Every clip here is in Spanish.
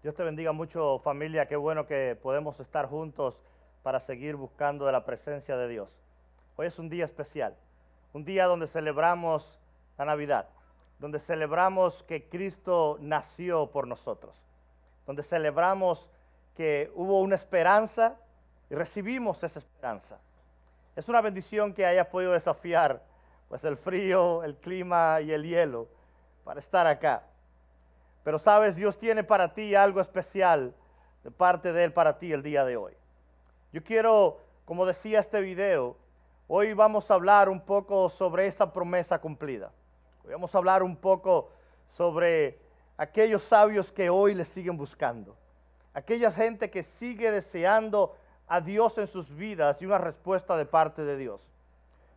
Dios te bendiga mucho, familia. Qué bueno que podemos estar juntos para seguir buscando de la presencia de Dios. Hoy es un día especial, un día donde celebramos la Navidad, donde celebramos que Cristo nació por nosotros, donde celebramos que hubo una esperanza y recibimos esa esperanza. Es una bendición que hayas podido desafiar pues el frío, el clima y el hielo para estar acá. Pero sabes, Dios tiene para ti algo especial de parte de Él para ti el día de hoy. Yo quiero, como decía este video, hoy vamos a hablar un poco sobre esa promesa cumplida. Hoy vamos a hablar un poco sobre aquellos sabios que hoy le siguen buscando. Aquella gente que sigue deseando a Dios en sus vidas y una respuesta de parte de Dios.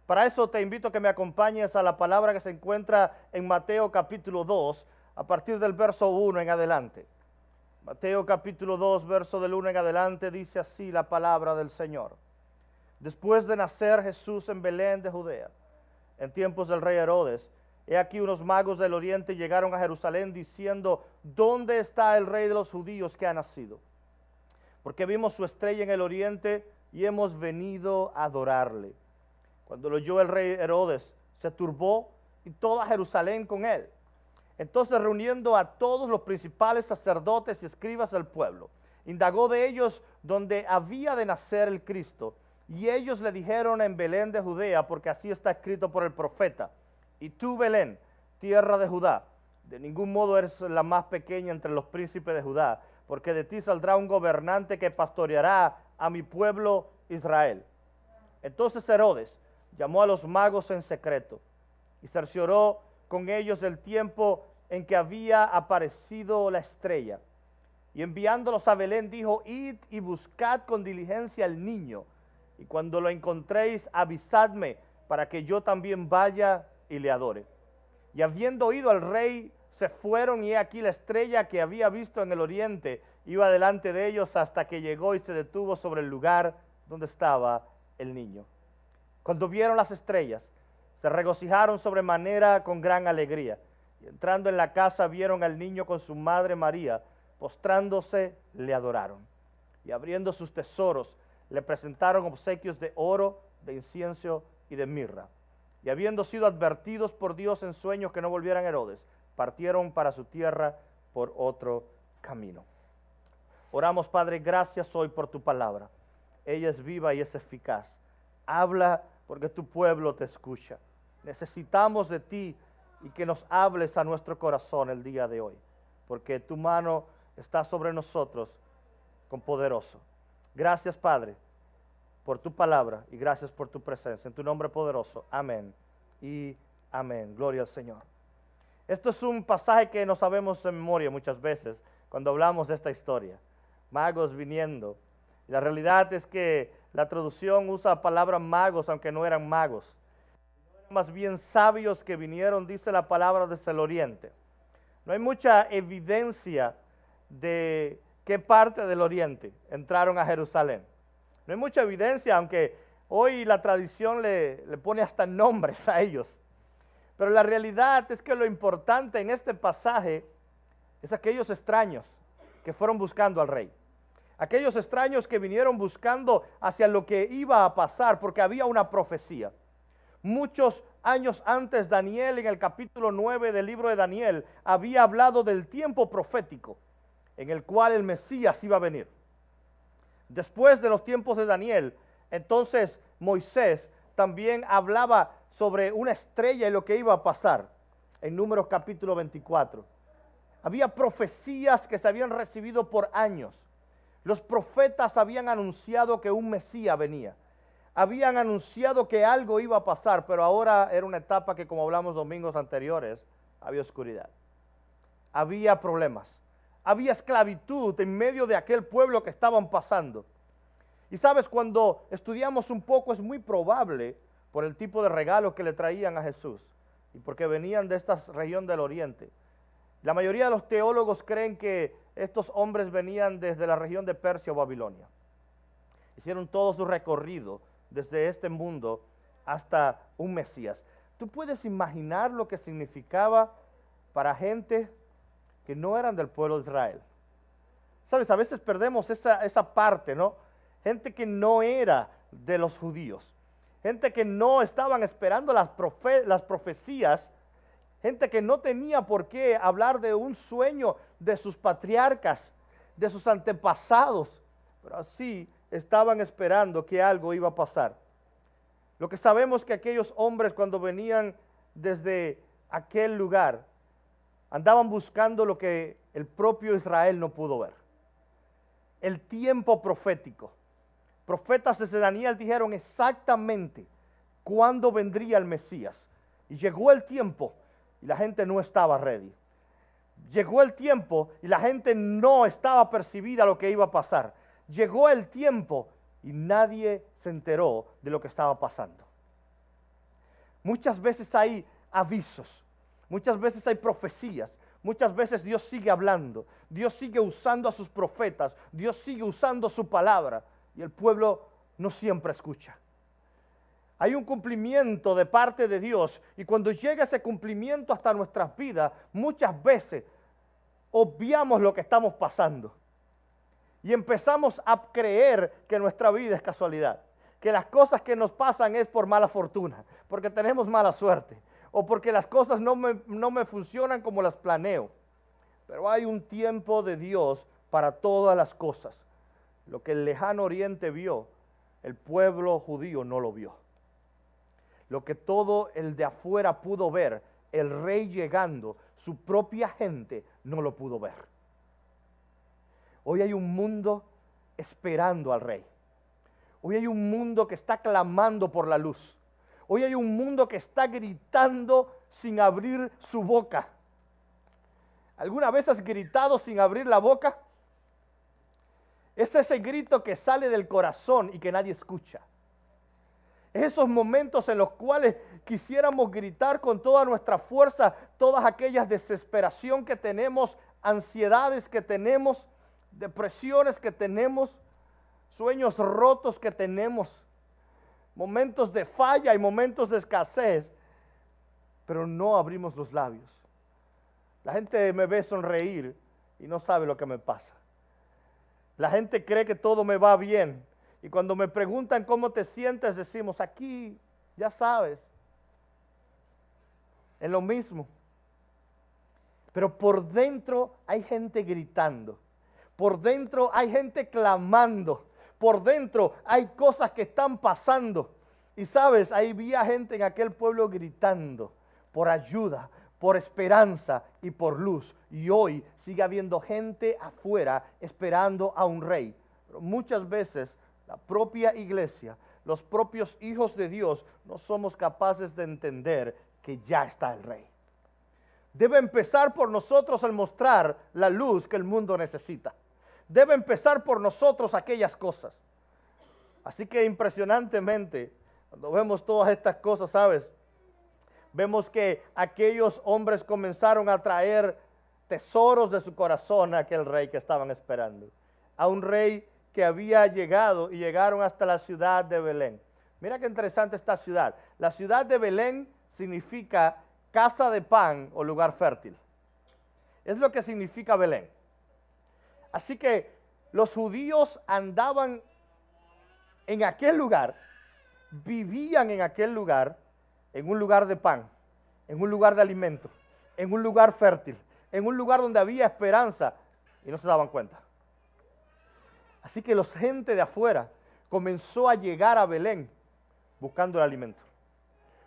Para eso te invito a que me acompañes a la palabra que se encuentra en Mateo capítulo 2, a partir del verso 1 en adelante. Mateo capítulo 2, verso del 1 en adelante, dice así la palabra del Señor. Después de nacer Jesús en Belén de Judea, en tiempos del rey Herodes, he aquí unos magos del oriente llegaron a Jerusalén diciendo, ¿dónde está el rey de los judíos que ha nacido? Porque vimos su estrella en el oriente y hemos venido a adorarle. Cuando lo oyó el rey Herodes, se turbó y toda Jerusalén con él. Entonces, reuniendo a todos los principales sacerdotes y escribas del pueblo, indagó de ellos dónde había de nacer el Cristo. Y ellos le dijeron en Belén de Judea, porque así está escrito por el profeta. Y tú, Belén, tierra de Judá, de ningún modo eres la más pequeña entre los príncipes de Judá, porque de ti saldrá un gobernante que pastoreará a mi pueblo Israel. Entonces Herodes llamó a los magos en secreto y cercioró con ellos el tiempo en que había aparecido la estrella. Y enviándolos a Belén dijo, id y buscad con diligencia al niño, y cuando lo encontréis avisadme, para que yo también vaya y le adore. Y habiendo oído al rey, se fueron, y he aquí la estrella que había visto en el oriente iba delante de ellos hasta que llegó y se detuvo sobre el lugar donde estaba el niño. Cuando vieron las estrellas, se regocijaron sobremanera con gran alegría. Y entrando en la casa vieron al niño con su madre María, postrándose le adoraron. Y abriendo sus tesoros, le presentaron obsequios de oro, de incienso y de mirra. Y habiendo sido advertidos por Dios en sueños que no volvieran a Herodes, partieron para su tierra por otro camino. Oramos, Padre, gracias hoy por tu palabra. Ella es viva y es eficaz. Habla porque tu pueblo te escucha. Necesitamos de ti y que nos hables a nuestro corazón el día de hoy, porque tu mano está sobre nosotros con poderoso. Gracias, Padre, por tu palabra y gracias por tu presencia. En tu nombre poderoso. Amén y amén. Gloria al Señor. Esto es un pasaje que no sabemos en memoria muchas veces cuando hablamos de esta historia. Magos viniendo. Y la realidad es que la traducción usa la palabra magos, aunque no eran magos. Más bien sabios que vinieron, dice la palabra, desde el oriente. No hay mucha evidencia de qué parte del oriente entraron a Jerusalén. No hay mucha evidencia, aunque hoy la tradición le pone hasta nombres a ellos. Pero la realidad es que lo importante en este pasaje es aquellos extraños que fueron buscando al rey. Aquellos extraños que vinieron buscando hacia lo que iba a pasar, porque había una profecía. Muchos años antes, Daniel, en el capítulo 9 del libro de Daniel, había hablado del tiempo profético en el cual el Mesías iba a venir. Después de los tiempos de Daniel, entonces Moisés también hablaba sobre una estrella y lo que iba a pasar en Números capítulo 24. Había profecías que se habían recibido por años. Los profetas habían anunciado que un Mesías venía. Habían anunciado que algo iba a pasar, pero ahora era una etapa que, como hablamos domingos anteriores, había oscuridad. Había problemas. Había esclavitud en medio de aquel pueblo que estaban pasando. Y sabes, cuando estudiamos un poco, es muy probable, por el tipo de regalos que le traían a Jesús, y porque venían de esta región del oriente. La mayoría de los teólogos creen que estos hombres venían desde la región de Persia o Babilonia. Hicieron todo su recorrido desde este mundo hasta un Mesías. ¿Tú puedes imaginar lo que significaba para gente que no eran del pueblo de Israel? ¿Sabes? A veces perdemos esa parte, ¿no? Gente que no era de los judíos, gente que no estaban esperando las profecías, gente que no tenía por qué hablar de un sueño de sus patriarcas, de sus antepasados, pero así estaban esperando que algo iba a pasar. Lo que sabemos es que aquellos hombres cuando venían desde aquel lugar, andaban buscando lo que el propio Israel no pudo ver. El tiempo profético. Profetas desde Daniel dijeron exactamente cuándo vendría el Mesías. Y llegó el tiempo y la gente no estaba ready. Llegó el tiempo y la gente no estaba percibida lo que iba a pasar. Llegó el tiempo y nadie se enteró de lo que estaba pasando. Muchas veces hay avisos, muchas veces hay profecías, muchas veces Dios sigue hablando, Dios sigue usando a sus profetas, Dios sigue usando su palabra y el pueblo no siempre escucha. Hay un cumplimiento de parte de Dios y cuando llega ese cumplimiento hasta nuestras vidas, muchas veces obviamos lo que estamos pasando y empezamos a creer que nuestra vida es casualidad, que las cosas que nos pasan es por mala fortuna, porque tenemos mala suerte o porque las cosas no me funcionan como las planeo. Pero hay un tiempo de Dios para todas las cosas. Lo que el lejano oriente vio, el pueblo judío no lo vio. Lo que todo el de afuera pudo ver, el rey llegando, su propia gente no lo pudo ver. Hoy hay un mundo esperando al rey. Hoy hay un mundo que está clamando por la luz. Hoy hay un mundo que está gritando sin abrir su boca. ¿Alguna vez has gritado sin abrir la boca? Es ese grito que sale del corazón y que nadie escucha. Es esos momentos en los cuales quisiéramos gritar con toda nuestra fuerza, todas aquellas desesperación que tenemos, ansiedades que tenemos, depresiones que tenemos, sueños rotos que tenemos, momentos de falla y momentos de escasez, pero no abrimos los labios. La gente me ve sonreír y no sabe lo que me pasa. La gente cree que todo me va bien y cuando me preguntan cómo te sientes, decimos aquí, ya sabes, en lo mismo. Pero por dentro hay gente gritando, por dentro hay gente clamando, por dentro hay cosas que están pasando. Y sabes, ahí había gente en aquel pueblo gritando por ayuda, por esperanza y por luz. Y hoy sigue habiendo gente afuera esperando a un rey. Pero muchas veces la propia iglesia, los propios hijos de Dios, no somos capaces de entender que ya está el rey. Debe empezar por nosotros el mostrar la luz que el mundo necesita. Debe empezar por nosotros aquellas cosas. Así que impresionantemente, cuando vemos todas estas cosas, ¿sabes? Vemos que aquellos hombres comenzaron a traer tesoros de su corazón a aquel rey que estaban esperando. A un rey que había llegado y llegaron hasta la ciudad de Belén. Mira qué interesante esta ciudad. La ciudad de Belén significa casa de pan o lugar fértil. Es lo que significa Belén. Así que los judíos andaban en aquel lugar, vivían en aquel lugar, en un lugar de pan, en un lugar de alimento, en un lugar fértil, en un lugar donde había esperanza y no se daban cuenta. Así que la gente de afuera comenzó a llegar a Belén buscando el alimento,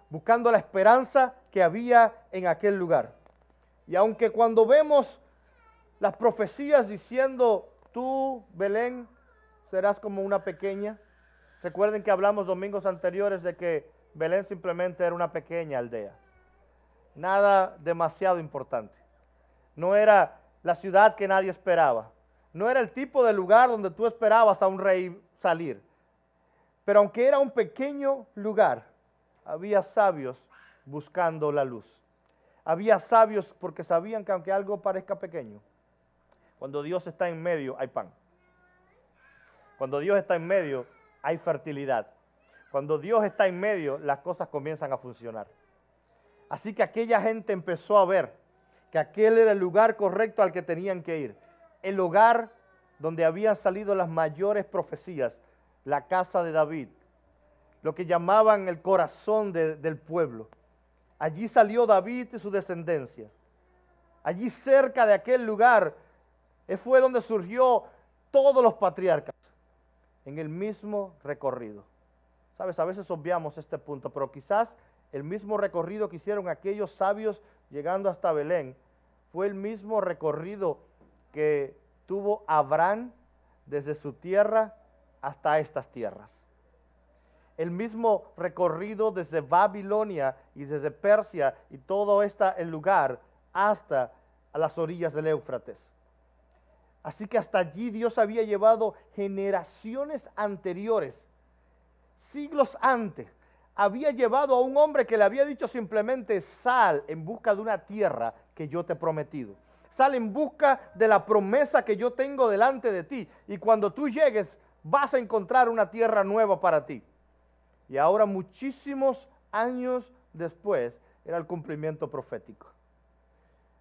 buscando la esperanza que había en aquel lugar. Y aunque cuando vemos las profecías diciendo, tú, Belén, serás como una pequeña. Recuerden que hablamos domingos anteriores de que Belén simplemente era una pequeña aldea. Nada demasiado importante. No era la ciudad que nadie esperaba. No era el tipo de lugar donde tú esperabas a un rey salir. Pero aunque era un pequeño lugar, había sabios buscando la luz. Había sabios porque sabían que aunque algo parezca pequeño, cuando Dios está en medio hay pan. Cuando Dios está en medio hay fertilidad. Cuando Dios está en medio las cosas comienzan a funcionar. Así que aquella gente empezó a ver que aquel era el lugar correcto al que tenían que ir. El hogar donde habían salido las mayores profecías, la casa de David, lo que llamaban el corazón del pueblo. Allí salió David y su descendencia. Allí cerca de aquel lugar fue donde surgió todos los patriarcas, en el mismo recorrido. Sabes, a veces obviamos este punto, pero quizás el mismo recorrido que hicieron aquellos sabios llegando hasta Belén fue el mismo recorrido que tuvo Abraham desde su tierra hasta estas tierras. El mismo recorrido desde Babilonia y desde Persia y todo el lugar hasta a las orillas del Éufrates. Así que hasta allí Dios había llevado generaciones anteriores, siglos antes, había llevado a un hombre que le había dicho simplemente: sal en busca de una tierra que yo te he prometido. Sal en busca de la promesa que yo tengo delante de ti. Y cuando tú llegues, vas a encontrar una tierra nueva para ti. Y ahora, muchísimos años después, era el cumplimiento profético.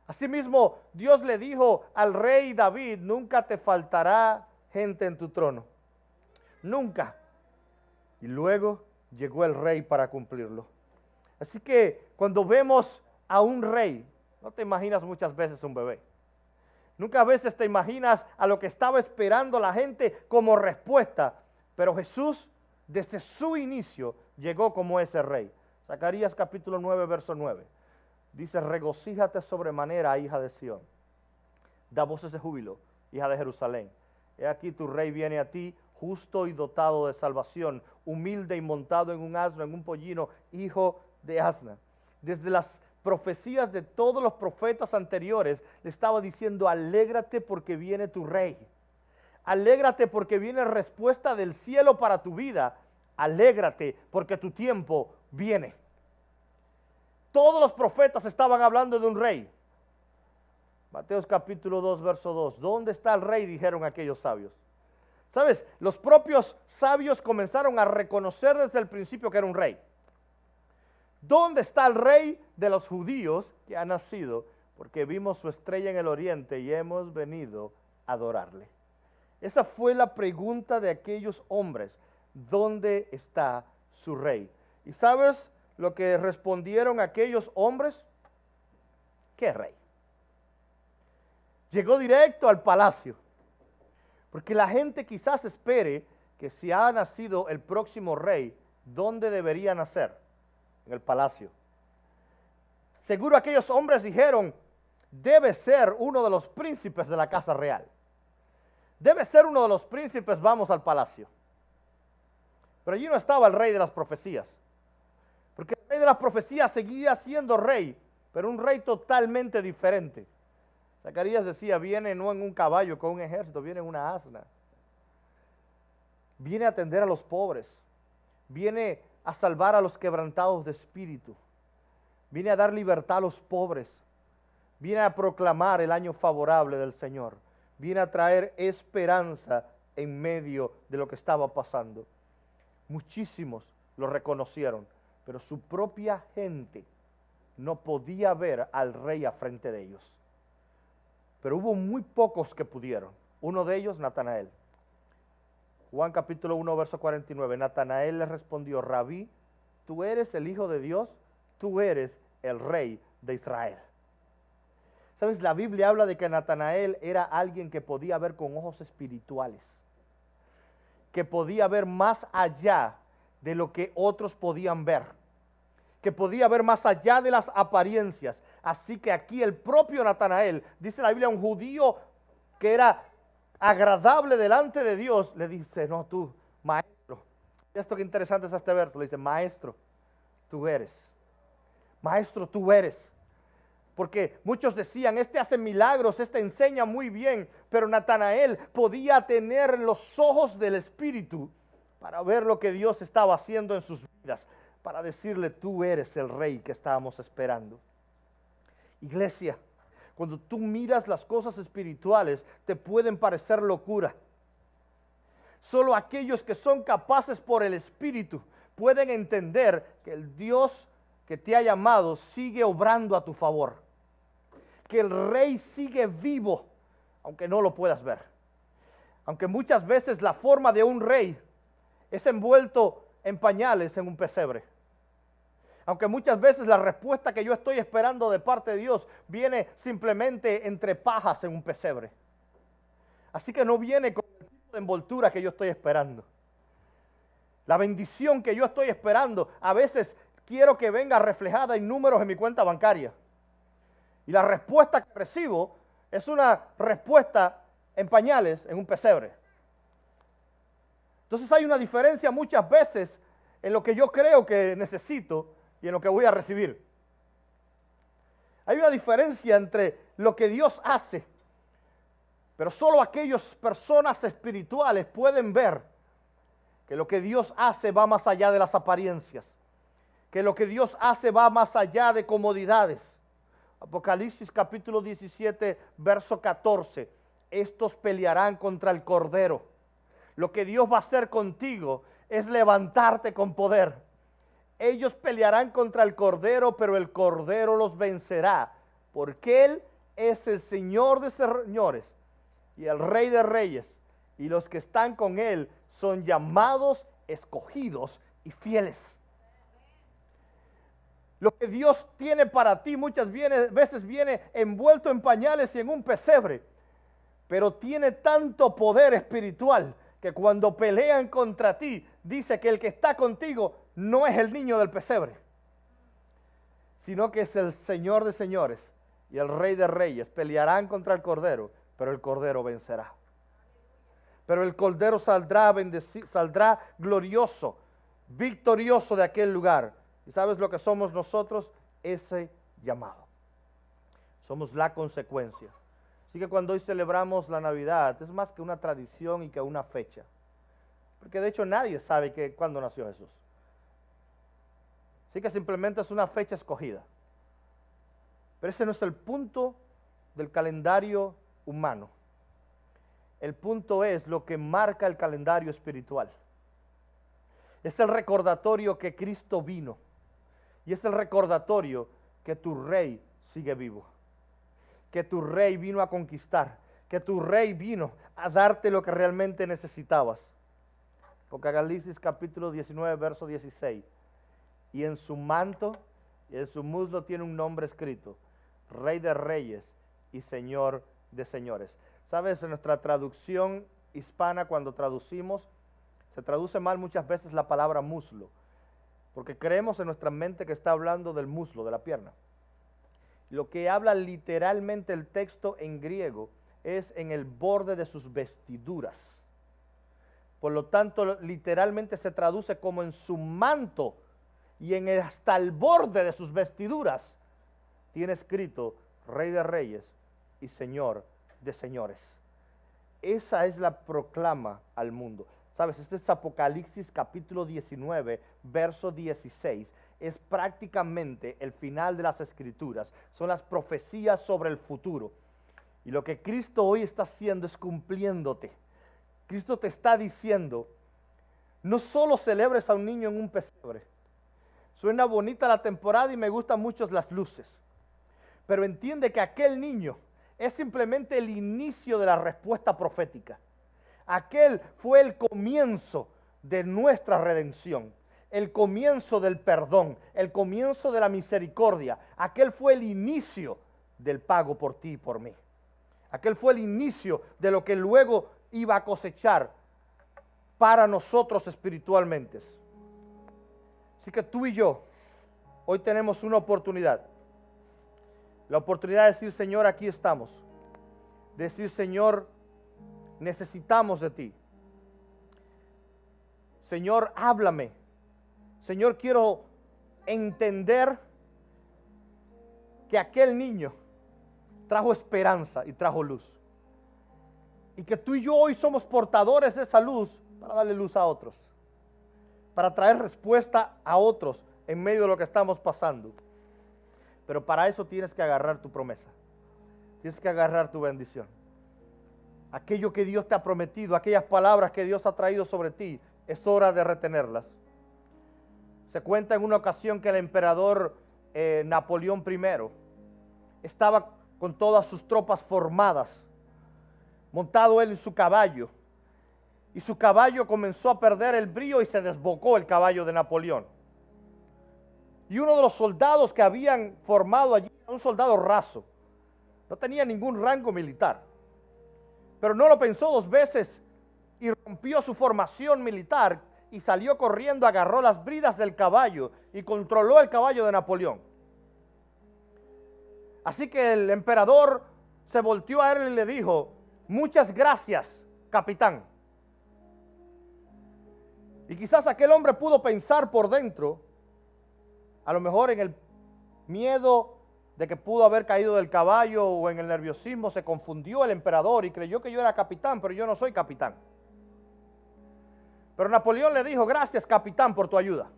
Asimismo, Dios le dijo al rey David: nunca te faltará gente en tu trono. Nunca. Y luego llegó el rey para cumplirlo. Así que cuando vemos a un rey, no te imaginas muchas veces un bebé. Nunca a veces te imaginas a lo que estaba esperando la gente como respuesta. Pero Jesús, desde su inicio, llegó como ese rey. Zacarías capítulo 9, verso 9. Dice: regocíjate sobremanera, hija de Sión. Da voces de júbilo, hija de Jerusalén. He aquí tu rey viene a ti, justo y dotado de salvación, humilde y montado en un asno, en un pollino, hijo de asna. Desde las profecías de todos los profetas anteriores, le estaba diciendo: alégrate porque viene tu rey. Alégrate porque viene respuesta del cielo para tu vida. Alégrate porque tu tiempo viene. Todos los profetas estaban hablando de un rey. Mateo capítulo 2, verso 2. ¿Dónde está el rey?, dijeron aquellos sabios. ¿Sabes? Los propios sabios comenzaron a reconocer desde el principio que era un rey. ¿Dónde está el rey de los judíos que ha nacido? Porque vimos su estrella en el oriente y hemos venido a adorarle. Esa fue la pregunta de aquellos hombres. ¿Dónde está su rey? ¿Y sabes lo que respondieron aquellos hombres? ¿Qué rey? Llegó directo al palacio. Porque la gente quizás espere que si ha nacido el próximo rey, ¿dónde debería nacer? En el palacio. Seguro aquellos hombres dijeron: debe ser uno de los príncipes de la casa real. Debe ser uno de los príncipes, vamos al palacio. Pero allí no estaba el rey de las profecías. Porque el rey de las profecías seguía siendo rey, pero un rey totalmente diferente. Zacarías decía: viene no en un caballo con un ejército, viene en una asna. Viene a atender a los pobres. Viene a salvar a los quebrantados de espíritu. Viene a dar libertad a los pobres. Viene a proclamar el año favorable del Señor. Viene a traer esperanza en medio de lo que estaba pasando. Muchísimos lo reconocieron, pero su propia gente no podía ver al rey a frente de ellos. Pero hubo muy pocos que pudieron. Uno de ellos, Natanael. Juan capítulo 1, verso 49. Natanael le respondió: Rabí, tú eres el Hijo de Dios, tú eres el Rey de Israel. ¿Sabes? La Biblia habla de que Natanael era alguien que podía ver con ojos espirituales, que podía ver más allá de lo que otros podían ver, que podía ver más allá de las apariencias. Así que aquí el propio Natanael, dice la Biblia, un judío que era agradable delante de Dios, le dice: no, tú, maestro. Esto que interesante es este verso, le dice: maestro, tú eres. Maestro, tú eres. Porque muchos decían: este hace milagros, este enseña muy bien, pero Natanael podía tener los ojos del Espíritu para ver lo que Dios estaba haciendo en sus vidas, para decirle: tú eres el rey que estábamos esperando. Iglesia, cuando tú miras las cosas espirituales, te pueden parecer locura. Solo aquellos que son capaces por el Espíritu pueden entender que el Dios que te ha llamado sigue obrando a tu favor. Que el Rey sigue vivo, aunque no lo puedas ver. Aunque muchas veces la forma de un rey es envuelto en pañales en un pesebre. Aunque muchas veces la respuesta que yo estoy esperando de parte de Dios viene simplemente entre pajas en un pesebre. Así que no viene con el tipo de envoltura que yo estoy esperando. La bendición que yo estoy esperando, a veces quiero que venga reflejada en números en mi cuenta bancaria. Y la respuesta que recibo es una respuesta en pañales en un pesebre. Entonces hay una diferencia muchas veces en lo que yo creo que necesito y en lo que voy a recibir. Hay una diferencia entre lo que Dios hace, pero solo aquellas personas espirituales pueden ver que lo que Dios hace va más allá de las apariencias, que lo que Dios hace va más allá de comodidades. Apocalipsis capítulo 17, verso 14. Estos pelearán contra el Cordero. Lo que Dios va a hacer contigo es levantarte con poder. Ellos pelearán contra el Cordero, pero el Cordero los vencerá, porque Él es el Señor de señores y el Rey de reyes, y los que están con Él son llamados, escogidos y fieles. Lo que Dios tiene para ti muchas veces viene envuelto en pañales y en un pesebre, pero tiene tanto poder espiritual que cuando pelean contra ti, dice que el que está contigo no es el niño del pesebre, sino que es el Señor de señores y el Rey de reyes. Pelearán contra el Cordero, pero el Cordero vencerá. Pero el Cordero saldrá glorioso, victorioso de aquel lugar. ¿Y sabes lo que somos nosotros? Ese llamado. Somos la consecuencia. Así que cuando hoy celebramos la Navidad, es más que una tradición y que una fecha. Porque de hecho nadie sabe cuándo nació Jesús. Así que simplemente es una fecha escogida. Pero ese no es el punto del calendario humano. El punto es lo que marca el calendario espiritual. Es el recordatorio que Cristo vino. Y es el recordatorio que tu Rey sigue vivo. Que tu Rey vino a conquistar. Que tu Rey vino a darte lo que realmente necesitabas. Apocalipsis capítulo 19, verso 16. Y en su manto y en su muslo tiene un nombre escrito: Rey de reyes y Señor de señores. Sabes, en nuestra traducción hispana, cuando traducimos, se traduce mal muchas veces la palabra muslo, porque creemos en nuestra mente que está hablando del muslo, de la pierna. Lo que habla literalmente el texto en griego es en el borde de sus vestiduras. Por lo tanto, literalmente se traduce como en su manto y hasta el borde de sus vestiduras tiene escrito Rey de reyes y Señor de señores. Esa es la proclama al mundo. Sabes, este es Apocalipsis capítulo 19, verso 16. Es prácticamente el final de las Escrituras. Son las profecías sobre el futuro. Y lo que Cristo hoy está haciendo es cumpliéndote. Cristo te está diciendo, no solo celebres a un niño en un pesebre. Suena bonita la temporada y me gustan mucho las luces. Pero entiende que aquel niño es simplemente el inicio de la respuesta profética. Aquel fue el comienzo de nuestra redención, el comienzo del perdón, el comienzo de la misericordia. Aquel fue el inicio del pago por ti y por mí. Aquel fue el inicio de lo que luego iba a cosechar para nosotros espiritualmente. Así que tú y yo hoy tenemos una oportunidad. La oportunidad de decir, Señor, aquí estamos. Decir, Señor, necesitamos de ti. Señor, háblame. Señor, quiero entender que aquel niño trajo esperanza y trajo luz. Y que tú y yo hoy somos portadores de esa luz para darle luz a otros. Para traer respuesta a otros en medio de lo que estamos pasando. Pero para eso tienes que agarrar tu promesa. Tienes que agarrar tu bendición. Aquello que Dios te ha prometido, aquellas palabras que Dios ha traído sobre ti, es hora de retenerlas. Se cuenta en una ocasión que el emperador Napoleón I estaba con todas sus tropas formadas, montado él en su caballo, y su caballo comenzó a perder el brío y se desbocó el caballo de Napoleón. Y uno de los soldados que habían formado allí, un soldado raso, no tenía ningún rango militar, pero no lo pensó dos veces y rompió su formación militar y salió corriendo, agarró las bridas del caballo y controló el caballo de Napoleón. Así que el emperador se volteó a él y le dijo: muchas gracias, capitán. Y quizás aquel hombre pudo pensar por dentro, a lo mejor en el miedo de que pudo haber caído del caballo o en el nerviosismo, se confundió el emperador y creyó que yo era capitán, pero yo no soy capitán. Pero Napoleón le dijo: gracias, capitán, por tu ayuda.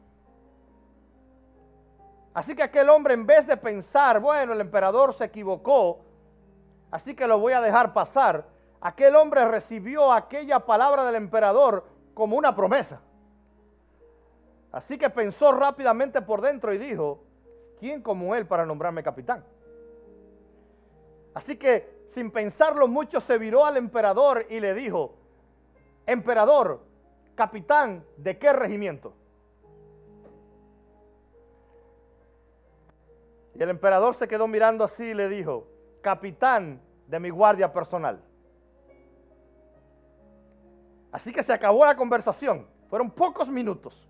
Así que aquel hombre, en vez de pensar, bueno, el emperador se equivocó, así que lo voy a dejar pasar, aquel hombre recibió aquella palabra del emperador como una promesa. Así que pensó rápidamente por dentro y dijo: ¿quién como él para nombrarme capitán? Así que, sin pensarlo mucho, se viró al emperador y le dijo: emperador, capitán, ¿de qué regimiento? Y el emperador se quedó mirando así y le dijo: capitán de mi guardia personal. Así que se acabó la conversación. Fueron pocos minutos.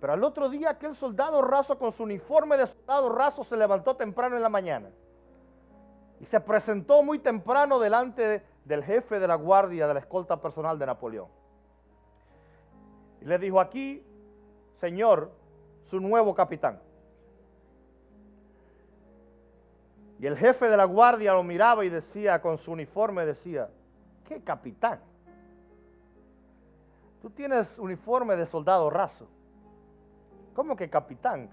Pero al otro día aquel soldado raso con su uniforme de soldado raso se levantó temprano en la mañana y se presentó muy temprano delante del jefe de la guardia de la escolta personal de Napoleón. Y le dijo: aquí, señor, su nuevo capitán. Y el jefe de la guardia lo miraba y decía, con su uniforme, decía: ¿qué capitán? Tú tienes uniforme de soldado raso. ¿Cómo que capitán?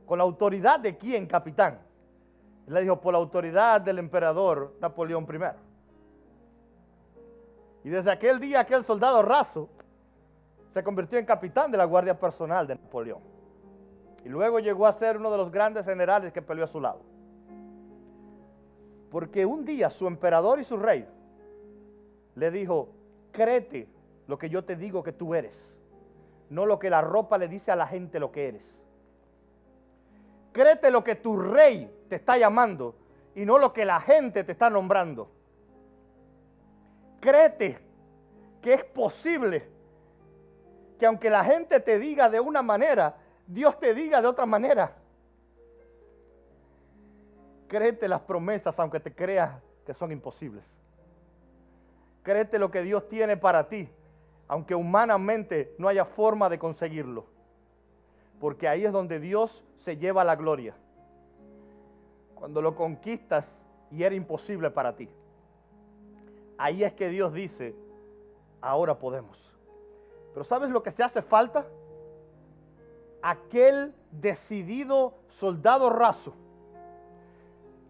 ¿Con la autoridad de quién, capitán? Y le dijo: por la autoridad del emperador Napoleón I. Y desde aquel día, aquel soldado raso se convirtió en capitán de la guardia personal de Napoleón. Y luego llegó a ser uno de los grandes generales que peleó a su lado. Porque un día su emperador y su rey le dijo: créete lo que yo te digo que tú eres, no lo que la ropa le dice a la gente lo que eres. Créete lo que tu rey te está llamando y no lo que la gente te está nombrando. Créete que es posible que aunque la gente te diga de una manera, Dios te diga de otra manera. Créete las promesas aunque te creas que son imposibles. Créete lo que Dios tiene para ti, aunque humanamente no haya forma de conseguirlo. Porque ahí es donde Dios se lleva la gloria. Cuando lo conquistas y era imposible para ti. Ahí es que Dios dice: ahora podemos. Pero ¿sabes lo que se hace falta? Aquel decidido soldado raso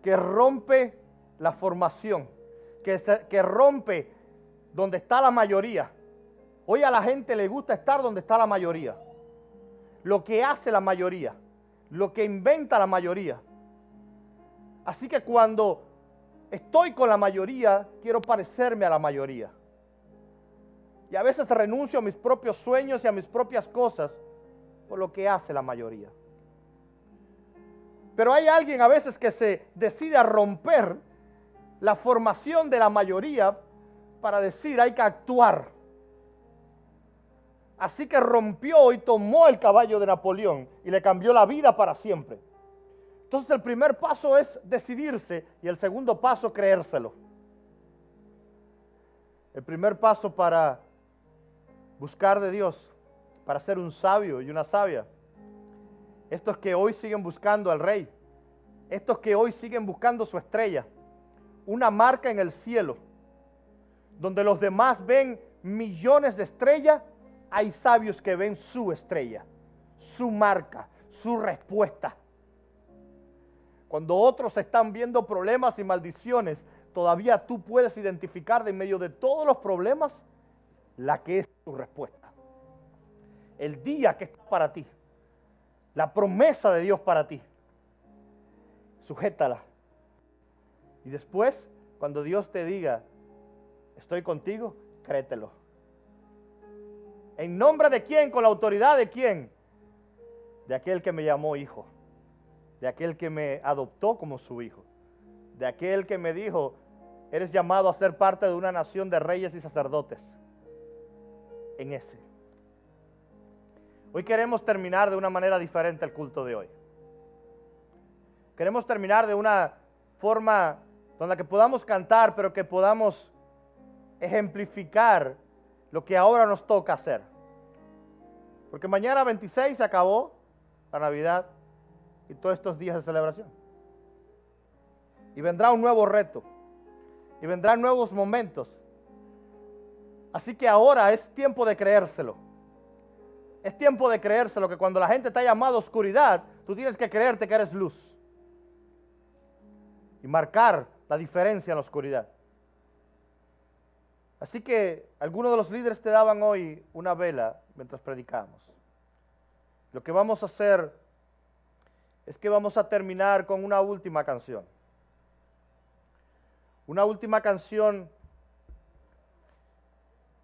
que rompe la formación, que rompe donde está la mayoría. Hoy a la gente le gusta estar donde está la mayoría. Lo que hace la mayoría, lo que inventa la mayoría. Así que cuando estoy con la mayoría, quiero parecerme a la mayoría. Y a veces renuncio a mis propios sueños y a mis propias cosas por lo que hace la mayoría. Pero hay alguien a veces que se decide a romper la formación de la mayoría para decir: hay que actuar. Así que rompió y tomó el caballo de Napoleón y le cambió la vida para siempre. Entonces el primer paso es decidirse y el segundo paso creérselo. El primer paso para buscar de Dios, para ser un sabio y una sabia. Estos que hoy siguen buscando al rey, estos que hoy siguen buscando su estrella, una marca en el cielo, donde los demás ven millones de estrellas, hay sabios que ven su estrella, su marca, su respuesta. Cuando otros están viendo problemas y maldiciones, todavía tú puedes identificar de en medio de todos los problemas la que es tu respuesta. El día que está para ti, la promesa de Dios para ti, sujétala. Y después, cuando Dios te diga: estoy contigo, créetelo. ¿En nombre de quién? ¿Con la autoridad de quién? De aquel que me llamó hijo, de aquel que me adoptó como su hijo, de aquel que me dijo, eres llamado a ser parte de una nación de reyes y sacerdotes. En ese. Hoy queremos terminar de una manera diferente el culto de hoy. Queremos terminar de una forma donde que podamos cantar, pero que podamos ejemplificar lo que ahora nos toca hacer. Porque mañana 26 se acabó la Navidad y todos estos días de celebración. Y vendrá un nuevo reto. Y vendrán nuevos momentos. Así que ahora es tiempo de creérselo. Es tiempo de creérselo, que cuando la gente te ha llamado a oscuridad, tú tienes que creerte que eres luz. Y marcar la diferencia en la oscuridad. Así que algunos de los líderes te daban hoy una vela mientras predicamos. Lo que vamos a hacer es que vamos a terminar con una última canción. Una última canción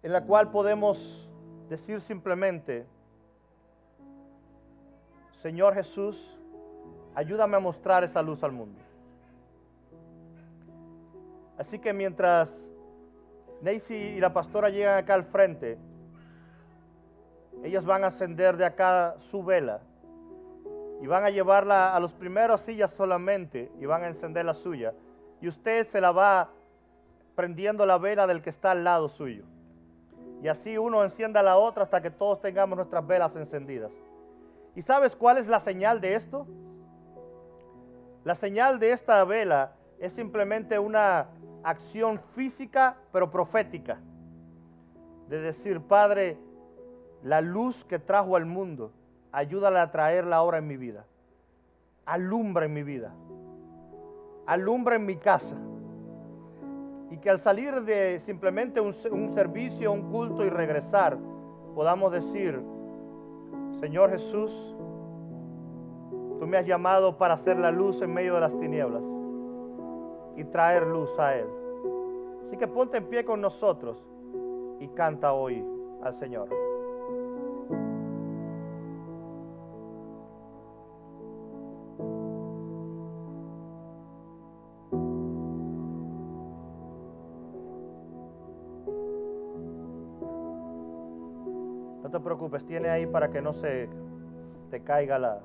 en la cual podemos decir simplemente, Señor Jesús, ayúdame a mostrar esa luz al mundo. Así que mientras Nancy y la pastora llegan acá al frente, ellas van a encender de acá su vela y van a llevarla a las primeras sillas solamente y van a encender la suya. Y usted se la va prendiendo la vela del que está al lado suyo. Y así uno encienda la otra hasta que todos tengamos nuestras velas encendidas. ¿Y sabes cuál es la señal de esto? La señal de esta vela es simplemente una acción física pero profética. De decir, Padre, la luz que trajo al mundo, ayúdala a traerla ahora en mi vida. Alumbra en mi vida. Alumbra en mi casa. Y que al salir de simplemente un servicio, un culto y regresar, podamos decir, Señor Jesús, tú me has llamado para hacer la luz en medio de las tinieblas y traer luz a Él. Así que ponte en pie con nosotros y canta hoy al Señor. No te preocupes, tiene ahí para que no se te caiga la